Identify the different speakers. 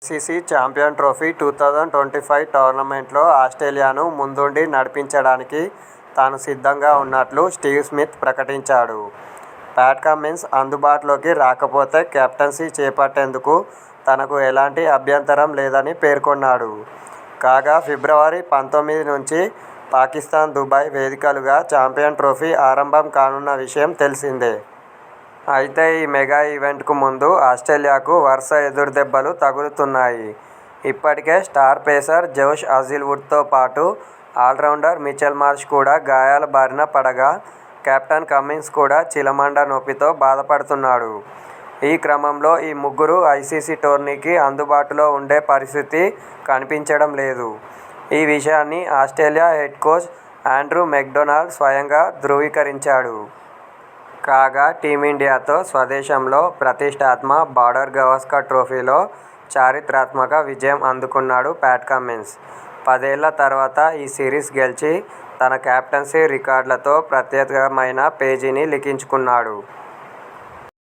Speaker 1: ICC champions trophy 2025 టోర్నమెంట్లో ఆస్ట్రేలియాను ముందుండి నడిపించడానికి తాను సిద్ధంగా ఉన్నట్లు స్టీవ్ స్మిత్ ప్రకటించాడు. ప్యాట్ కమిన్స్ అందుబాటులోకి రాకపోతే కెప్టెన్సీ చేపట్టేందుకు తనకు ఎలాంటి అభ్యంతరం లేదని పేర్కొన్నాడు. కాగా ఫిబ్రవరి 19 నుంచి పాకిస్థాన్, దుబాయ్ వేదికలుగా ఛాంపియన్స్ ట్రోఫీ ఆరంభం కానున్న విషయం తెలిసిందే. అయితే ఈ మెగా ఈవెంట్కు ముందు ఆస్ట్రేలియాకు వరుస ఎదురుదెబ్బలు తగులుతున్నాయి. ఇప్పటికే స్టార్ పేసర్ జోష్ హాజిల్వుడ్తో పాటు ఆల్రౌండర్ మిచెల్ మార్ష్ కూడా గాయాల బారిన పడగా, కెప్టెన్ కమిన్స్ కూడా చీలమండ నొప్పితో బాధపడుతున్నాడు. ఈ క్రమంలో ఈ ముగ్గురు ఐసీసీ టోర్నీకి అందుబాటులో ఉండే పరిస్థితి కనిపించడం లేదు. ఈ విషయాన్ని Australia head coach Andrew McDonald స్వయంగా ధృవీకరించాడు. కాగా టీమిండియాతో స్వదేశంలో ప్రతిష్ఠాత్మక బార్డర్ గవాస్కర్ ట్రోఫీలో చారిత్రాత్మక విజయం అందుకున్నాడు ప్యాట్ కమిన్స్. 10 ఏళ్ల తర్వాత ఈ సిరీస్ గెలిచి తన కెప్టెన్సీ రికార్డులతో ప్రత్యేకమైన పేజీని లిఖించుకున్నాడు.